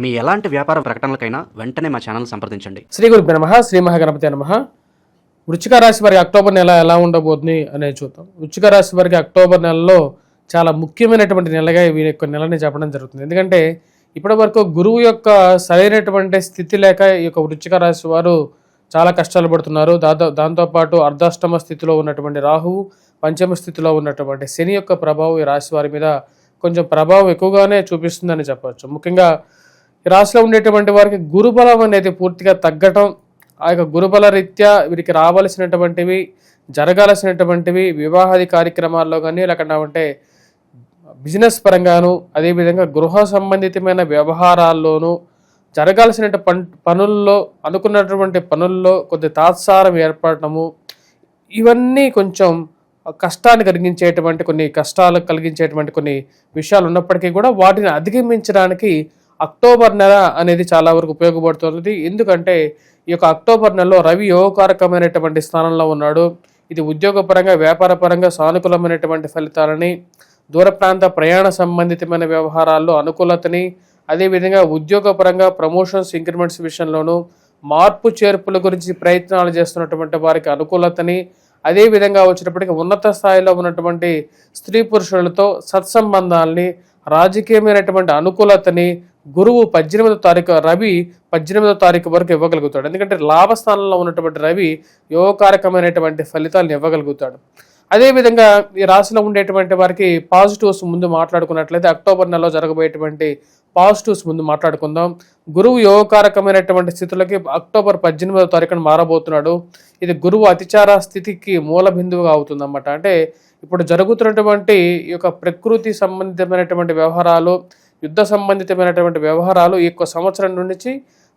మీ ఎలాంటి వ్యాపార ప్రకటనలకైనా వెంటనే మా ఛానల్ సంప్రదించండి. శ్రీ గురుభ్యో నమః. శ్రీ మహాగణపతి నమః. వృశ్చిక రాశి వారికి అక్టోబర్ నెల ఎలా ఉండబోతుంది అనేది చూద్దాం. వృశ్చిక రాశి వారికి అక్టోబర్ నెలలో చాలా ముఖ్యమైనటువంటి నెలగా ఈ యొక్క నెలని చెప్పడం జరుగుతుంది. ఎందుకంటే ఇప్పటి వరకు గురువు యొక్క సరైనటువంటి స్థితి లేక ఈ యొక్క వృశ్చిక రాశి వారు చాలా కష్టాలు పడుతున్నారు. దాంతోపాటు అర్ధాష్టమ స్థితిలో ఉన్నటువంటి రాహువు, పంచమ స్థితిలో ఉన్నటువంటి శని యొక్క ప్రభావం ఈ రాశి వారి మీద కొంచెం ప్రభావం ఎక్కువగానే చూపిస్తుందని చెప్పవచ్చు. ముఖ్యంగా ఈ రాశిలో ఉండేటువంటి వారికి గురుబలం అనేది పూర్తిగా తగ్గటం, ఆ యొక్క గురుబల రీత్యా వీరికి రావాల్సినటువంటివి, జరగాల్సినటువంటివి వివాహాది కార్యక్రమాల్లో కానీ, లేకుంటే బిజినెస్ పరంగాను, అదేవిధంగా గృహ సంబంధితమైన వ్యవహారాల్లోనూ జరగాల్సిన పనుల్లో, అనుకున్నటువంటి పనుల్లో కొద్ది తాత్సారం ఏర్పడటము, ఇవన్నీ కొంచెం కష్టాన్ని కలిగించేటువంటి కొన్ని విషయాలు ఉన్నప్పటికీ కూడా వాటిని అధిగమించడానికి అక్టోబర్ నెల అనేది చాలా వరకు ఉపయోగపడుతుంది. ఎందుకంటే ఈ యొక్క అక్టోబర్ నెలలో రవి యోగకారకమైనటువంటి స్థానంలో ఉన్నాడు. ఇది ఉద్యోగపరంగా, వ్యాపార పరంగా సానుకూలమైనటువంటి ఫలితాలని, దూర ప్రాంత ప్రయాణ సంబంధితమైన వ్యవహారాల్లో అనుకూలతని, అదేవిధంగా ఉద్యోగపరంగా ప్రమోషన్స్, ఇంక్రిమెంట్స్ విషయంలోనూ, మార్పు చేర్పుల గురించి ప్రయత్నాలు చేస్తున్నటువంటి వారికి అనుకూలతని, అదేవిధంగా వచ్చినప్పటికీ ఉన్నత స్థాయిలో ఉన్నటువంటి స్త్రీ పురుషులతో సత్సంబంధాలని, రాజకీయమైనటువంటి అనుకూలతని గురువు 18వ తారీఖు, రవి 18వ తారీఖు వరకు ఇవ్వగలుగుతాడు. ఎందుకంటే లాభస్థానంలో ఉన్నటువంటి రవి యోగకారకమైనటువంటి ఫలితాలను ఇవ్వగలుగుతాడు. అదేవిధంగా ఈ రాశిలో ఉండేటువంటి వారికి పాజిటివ్స్ ముందు మాట్లాడుకున్నట్లయితే అక్టోబర్ నెలలో జరగబోయేటువంటి పాజిటివ్స్ ముందు మాట్లాడుకుందాం. గురువు యోగకారకమైనటువంటి స్థితులకి అక్టోబర్ 18వ తారీఖున మారబోతున్నాడు. ఇది గురువు అతిచార స్థితికి మూల బిందువుగా అవుతుందన్నమాట. అంటే ఇప్పుడు జరుగుతున్నటువంటి ఈ యొక్క ప్రకృతి సంబంధితమైనటువంటి వ్యవహారాలు, యుద్ధ సంబంధితమైనటువంటి వ్యవహారాలు ఈ యొక్క సంవత్సరం నుంచి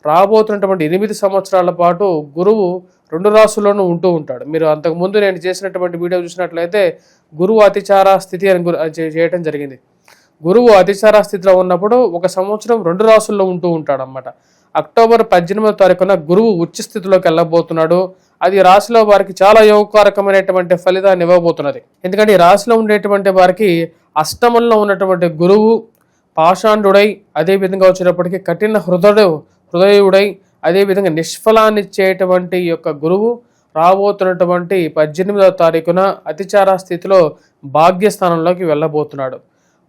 రాబోతున్నటువంటి 8 సంవత్సరాల పాటు గురువు 2 రాశుల్లోనూ ఉంటూ ఉంటాడు. మీరు అంతకుముందు నేను చేసినటువంటి వీడియో చూసినట్లయితే గురువు అతిచార స్థితి అని చేయడం జరిగింది. గురువు అతిచార స్థితిలో ఉన్నప్పుడు ఒక సంవత్సరం 2 రాశుల్లో ఉంటూ ఉంటాడు అన్నమాట. అక్టోబర్ 18వ తారీఖున గురువు ఉచ్చ స్థితిలోకి వెళ్ళబోతున్నాడు. అది రాశిలో వారికి చాలా యోగకారకమైనటువంటి ఫలితాన్ని ఇవ్వబోతున్నది. ఎందుకంటే ఈ రాశిలో ఉండేటువంటి వారికి అష్టమంలో ఉన్నటువంటి గురువు పాషాండుడై, అదేవిధంగా వచ్చేటప్పటికీ కఠిన హృదయుడై, అదేవిధంగా నిష్ఫలాన్ని ఇచ్చేటువంటి యొక్క గురువు రాబోతున్నటువంటి 18వ తారీఖున అతిచార స్థితిలో భాగ్యస్థానంలోకి వెళ్ళబోతున్నాడు.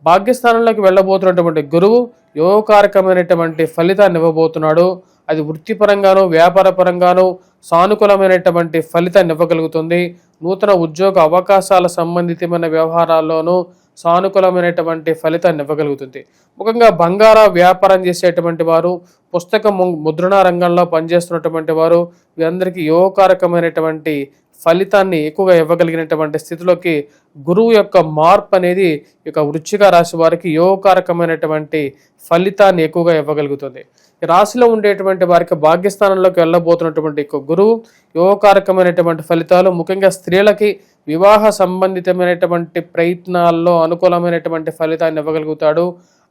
భాగ్యస్థానంలోకి వెళ్ళబోతున్నటువంటి గురువు యోగకారకమైనటువంటి ఫలితాన్ని ఇవ్వబోతున్నాడు. అది వృత్తిపరంగాను, వ్యాపార పరంగాను సానుకూలమైనటువంటి ఫలితాన్ని ఇవ్వగలుగుతుంది. నూతన ఉద్యోగ అవకాశాల సంబంధితమైన వ్యవహారాల్లోనూ సానుకూలమైనటువంటి ఫలితాన్ని ఇవ్వగలుగుతుంది. ముఖ్యంగా బంగార వ్యాపారం చేసేటువంటి వారు, పుస్తక ముద్రణ రంగంలో పనిచేస్తున్నటువంటి వారు, వీరందరికీ యోగకారకమైనటువంటి ఫలితాన్ని ఎక్కువగా ఇవ్వగలిగినటువంటి స్థితిలోకి గురువు యొక్క మార్పు అనేది ఈ యొక్క వృశ్చిక రాశి వారికి యోగకారకమైనటువంటి ఫలితాన్ని ఎక్కువగా ఇవ్వగలుగుతుంది. ఈ రాశిలో ఉండేటువంటి వారికి భాగ్యస్థానంలోకి వెళ్ళబోతున్నటువంటి గురువు యోగకారకమైనటువంటి ఫలితాలు, ముఖ్యంగా స్త్రీలకి వివాహ సంబంధితమైనటువంటి ప్రయత్నాల్లో అనుకూలమైనటువంటి ఫలితాన్ని ఇవ్వగలుగుతాడు.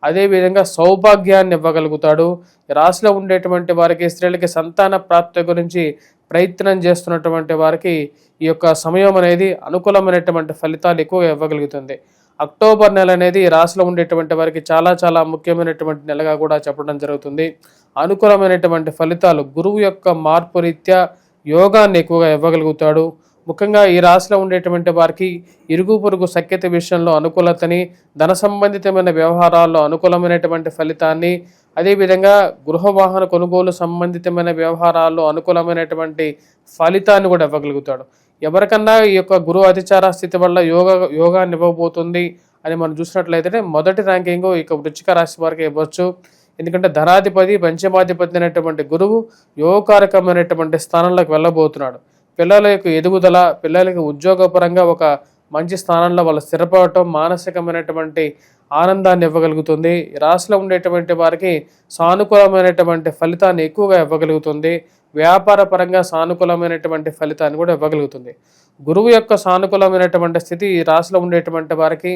అదేవిధంగా సౌభాగ్యాన్ని ఇవ్వగలుగుతాడు. రాశిలో ఉండేటువంటి వారికి, స్త్రీలకి సంతాన ప్రాప్తి గురించి ప్రయత్నం చేస్తున్నటువంటి వారికి ఈ యొక్క సమయం అనేది అనుకూలమైనటువంటి ఫలితాలు ఎక్కువగా ఇవ్వగలుగుతుంది. అక్టోబర్ నెల అనేది రాశిలో ఉండేటువంటి వారికి చాలా చాలా ముఖ్యమైనటువంటి నెలగా కూడా చెప్పడం జరుగుతుంది. అనుకూలమైనటువంటి ఫలితాలు, గురువు యొక్క మార్పు రీత్యా యోగాన్ని ఎక్కువగా ఇవ్వగలుగుతాడు. ముఖ్యంగా ఈ రాశిలో ఉండేటువంటి వారికి ఇరుగు పొరుగు సఖ్యత విషయంలో అనుకూలతని, ధన సంబంధితమైన వ్యవహారాల్లో అనుకూలమైనటువంటి ఫలితాన్ని, అదేవిధంగా గృహ వాహన కొనుగోలు సంబంధితమైన వ్యవహారాల్లో అనుకూలమైనటువంటి ఫలితాన్ని కూడా ఇవ్వగలుగుతాడు. ఎవరికన్నా ఈ యొక్క గురువు అతిచార స్థితి వల్ల యోగాన్ని ఇవ్వబోతుంది అని మనం చూసినట్లయితే మొదటి ర్యాంకింగ్ ఇక వృశ్చిక రాశి వారికి ఇవ్వచ్చు. ఎందుకంటే ధనాధిపతి, పంచమాధిపతి అయినటువంటి గురువు యోగకారకమైనటువంటి స్థానంలోకి వెళ్ళబోతున్నాడు. పిల్లల యొక్క ఎదుగుదల, పిల్లలకి ఉద్యోగపరంగా ఒక మంచి స్థానంలో వాళ్ళు స్థిరపడటం మానసికమైనటువంటి ఆనందాన్ని ఇవ్వగలుగుతుంది. రాశిలో ఉండేటువంటి వారికి సానుకూలమైనటువంటి ఫలితాన్ని ఎక్కువగా ఇవ్వగలుగుతుంది. వ్యాపార పరంగా సానుకూలమైనటువంటి ఫలితాన్ని కూడా ఇవ్వగలుగుతుంది. గురువు యొక్క సానుకూలమైనటువంటి స్థితి ఈ రాశిలో ఉండేటువంటి వారికి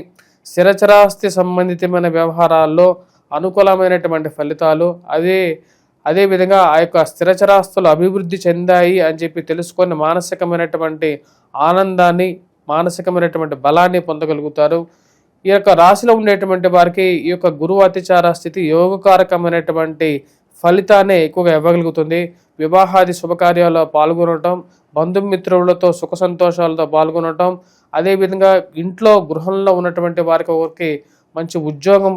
స్థిరచరాస్తి సంబంధితమైన వ్యవహారాల్లో అనుకూలమైనటువంటి ఫలితాలు, అదేవిధంగా ఆ యొక్క స్థిరచరాస్తులు అభివృద్ధి చెందాయి అని చెప్పి తెలుసుకొని మానసికమైనటువంటి ఆనందాన్ని, మానసికమైనటువంటి బలాన్ని పొందగలుగుతారు. ఈ యొక్క రాశిలో ఉండేటువంటి వారికి ఈ యొక్క గురువు అతిచార స్థితి యోగకారకమైనటువంటి ఫలితాన్ని ఎక్కువగా ఇవ్వగలుగుతుంది. వివాహాది శుభకార్యాల్లో పాల్గొనటం, బంధుమిత్రులతో సుఖ సంతోషాలతో పాల్గొనటం, అదేవిధంగా ఇంట్లో గృహంలో ఉన్నటువంటి వారికి ఒకరికి మంచి ఉద్యోగం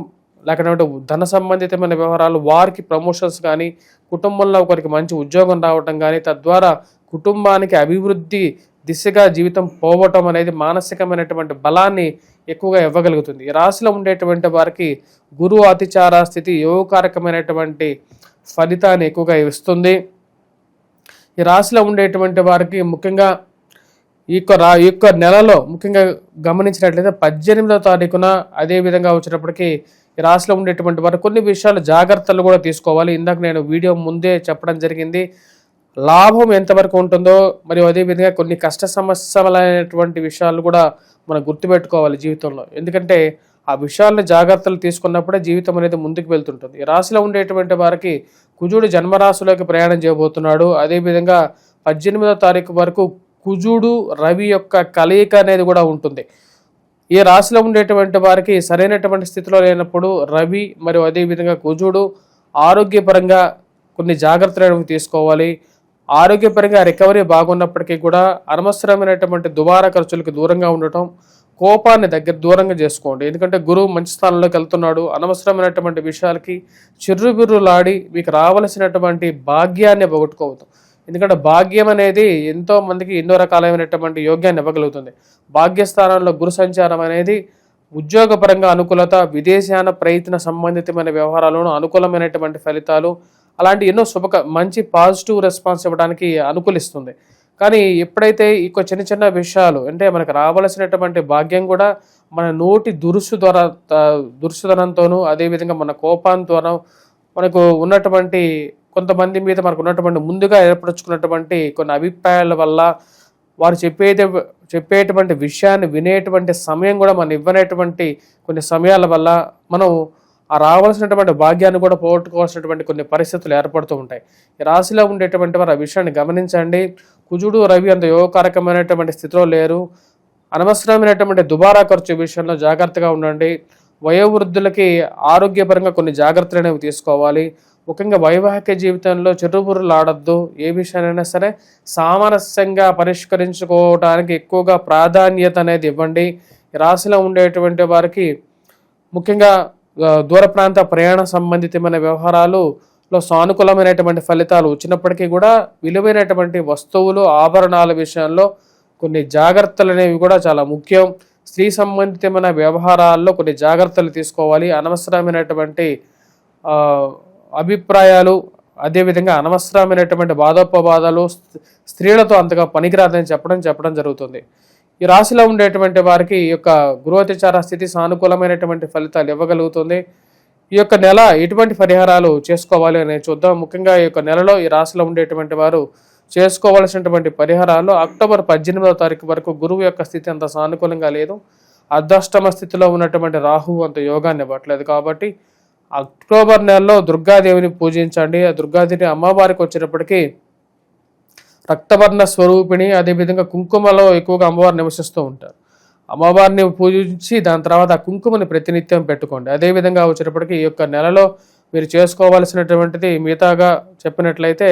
లేకపోతే ధన సంబంధితమైన వ్యవహారాలు, వారికి ప్రమోషన్స్ కానీ, కుటుంబంలో ఒకరికి మంచి ఉద్యోగం రావటం కానీ, తద్వారా కుటుంబానికి అభివృద్ధి దిశగా జీవితం పోవటం అనేది మానసికమైనటువంటి బలాన్ని ఎక్కువగా ఇవ్వగలుగుతుంది. ఈ రాశిలో ఉండేటువంటి వారికి గురువు అతిచార స్థితి యోగకారకమైనటువంటి ఫలితాన్ని ఎక్కువగా ఇస్తుంది. ఈ రాశిలో ఉండేటువంటి వారికి ముఖ్యంగా ఈ యొక్క నెలలో ముఖ్యంగా గమనించినట్లయితే 18వ తారీఖున అదేవిధంగా వచ్చేటప్పటికి ఈ రాశిలో ఉండేటువంటి వారు కొన్ని విషయాలు జాగ్రత్తలు కూడా తీసుకోవాలి. ఇందాక నేను వీడియో ముందే చెప్పడం జరిగింది. లాభం ఎంతవరకు ఉంటుందో మరియు అదేవిధంగా కొన్ని కష్ట సమస్యలైనటువంటి విషయాలు కూడా మనం గుర్తుపెట్టుకోవాలి జీవితంలో. ఎందుకంటే ఆ విషయాలను జాగ్రత్తలు తీసుకున్నప్పుడే జీవితం అనేది ముందుకు వెళ్తుంటుంది. ఈ రాశిలో ఉండేటువంటి వారికి కుజుడు జన్మరాశిలోకి ప్రయాణం చేయబోతున్నాడు. అదేవిధంగా 18వ తారీఖు వరకు కుజుడు రవి యొక్క కలయిక అనేది కూడా ఉంటుంది. ఈ రాశిలో ఉండేటువంటి వారికి సరైనటువంటి స్థితిలో లేనప్పుడు రవి మరియు అదేవిధంగా కుజుడు ఆరోగ్యపరంగా కొన్ని జాగ్రత్తలు తీసుకోవాలి. ఆరోగ్యపరంగా రికవరీ బాగున్నప్పటికీ కూడా అనవసరమైనటువంటి దుబారా ఖర్చులకు దూరంగా ఉండటం, కోపాన్ని దూరంగా చేసుకోండి. ఎందుకంటే గురువు మంచి స్థానంలోకి వెళ్తున్నాడు. అనవసరమైనటువంటి విషయాలకి చిర్రుబిర్రులాడి మీకు రావలసినటువంటి భాగ్యాన్ని పోగొట్టుకోవద్దు. ఎందుకంటే భాగ్యం అనేది ఎంతో మందికి ఎన్నో రకాలైనటువంటి యోగ్యాన్ని ఇవ్వగలుగుతుంది. భాగ్యస్థానంలో గురు సంచారం అనేది ఉద్యోగపరంగా అనుకూలత, విదేశాన ప్రయత్న సంబంధితమైన వ్యవహారాలను అనుకూలమైనటువంటి ఫలితాలు, అలాంటి ఎన్నో మంచి పాజిటివ్ రెస్పాన్స్ ఇవ్వడానికి అనుకూలిస్తుంది. కానీ ఎప్పుడైతే ఈ చిన్న చిన్న విషయాలు అంటే మనకు రావలసినటువంటి భాగ్యం కూడా మన నోటి దురుసుదనంతోనూ అదేవిధంగా మన కోపాంతోనూ మనకు ఉన్నటువంటి కొంతమంది మీద మనకు ఉన్నటువంటి ముందుగా ఏర్పరచుకున్నటువంటి కొన్ని అభిప్రాయాల వల్ల వారు చెప్పేటువంటి విషయాన్ని వినేటువంటి సమయం కూడా మనం ఇవ్వనేటువంటి కొన్ని సమయాల వల్ల మనం ఆ రావాల్సినటువంటి భాగ్యాన్ని కూడా పోగొట్టుకోవాల్సినటువంటి కొన్ని పరిస్థితులు ఏర్పడుతూ ఉంటాయి. ఈ రాశిలో ఉండేటువంటి వారు ఆ విషయాన్ని గమనించండి. కుజుడు రవి అంత యోగకారకమైనటువంటి స్థితిలో లేరు. అనవసరమైనటువంటి దుబారా ఖర్చు విషయంలో జాగ్రత్తగా ఉండండి. వయోవృద్ధులకి ఆరోగ్యపరంగా కొన్ని జాగ్రత్తలు అనేవి తీసుకోవాలి. ముఖ్యంగా వైవాహిక జీవితంలో చెరుబుర్రులు ఆడద్దు. ఏ విషయానైనా సరే సామరస్యంగా పరిష్కరించుకోవడానికి ఎక్కువగా ప్రాధాన్యత అనేది ఇవ్వండి. రాశిలో ఉండేటువంటి వారికి ముఖ్యంగా దూర ప్రాంత ప్రయాణ సంబంధితమైన వ్యవహారాలలో సానుకూలమైనటువంటి ఫలితాలు వచ్చినప్పటికీ కూడా విలువైనటువంటి వస్తువులు ఆభరణాల విషయంలో కొన్ని జాగ్రత్తలు అనేవి కూడా చాలా ముఖ్యం. స్త్రీ సంబంధితమైన వ్యవహారాల్లో కొన్ని జాగ్రత్తలు తీసుకోవాలి. అనవసరమైనటువంటి అభిప్రాయాలు అదేవిధంగా అనవసరమైనటువంటి బాధోపబాధాలు స్త్రీలతో అంతగా పనికిరాదని చెప్పడం జరుగుతుంది. ఈ రాశిలో ఉండేటువంటి వారికి ఈ యొక్క గృహతిచార స్థితి సానుకూలమైనటువంటి ఫలితాలు ఇవ్వగలుగుతుంది. ఈ యొక్క నెల ఎటువంటి పరిహారాలు చేసుకోవాలి అనేది చూద్దాం. ముఖ్యంగా ఈ యొక్క నెలలో ఈ రాశిలో ఉండేటువంటి వారు చేసుకోవాల్సినటువంటి పరిహారాలు అక్టోబర్ 18వ తారీఖు వరకు గురువు యొక్క స్థితి అంత సానుకూలంగా లేదు. అర్ధాష్టమ స్థితిలో ఉన్నటువంటి రాహువు అంత యోగాన్ని ఇవ్వట్లేదు. కాబట్టి అక్టోబర్ నెలలో దుర్గాదేవిని పూజించండి. ఆ దుర్గాదేవి అమ్మవారికి వచ్చేటప్పటికి రక్తవర్ణ స్వరూపిణి, అదేవిధంగా కుంకుమలో ఎక్కువగా అమ్మవారు నివసిస్తూ ఉంటారు. అమ్మవారిని పూజించి దాని తర్వాత ఆ కుంకుమని ప్రతినిత్యం పెట్టుకోండి. అదేవిధంగా వచ్చేటప్పటికి ఈ యొక్క నెలలో మీరు చేసుకోవాల్సినటువంటిది మిగతాగా చెప్పినట్లయితే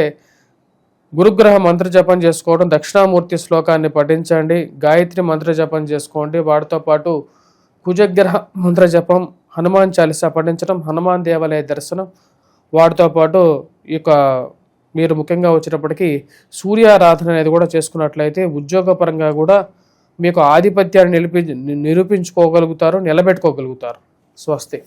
గురుగ్రహ మంత్ర జపం చేసుకోవడం, దక్షిణామూర్తి శ్లోకాన్ని పఠించండి, గాయత్రి మంత్ర జపం చేసుకోండి. వాటితో పాటు కుజగ్రహ మంత్ర జపం, హనుమాన్ చాలీసా పఠించడం, హనుమాన్ దేవాలయ దర్శనం, వాటితో పాటు ఈ యొక్క మీరు ముఖ్యంగా వచ్చేటప్పటికి సూర్యారాధన అనేది కూడా చేసుకున్నట్లయితే ఉద్యోగపరంగా కూడా మీకు ఆధిపత్యాన్ని నిరూపించుకోగలుగుతారు, నిలబెట్టుకోగలుగుతారు. స్వస్తి.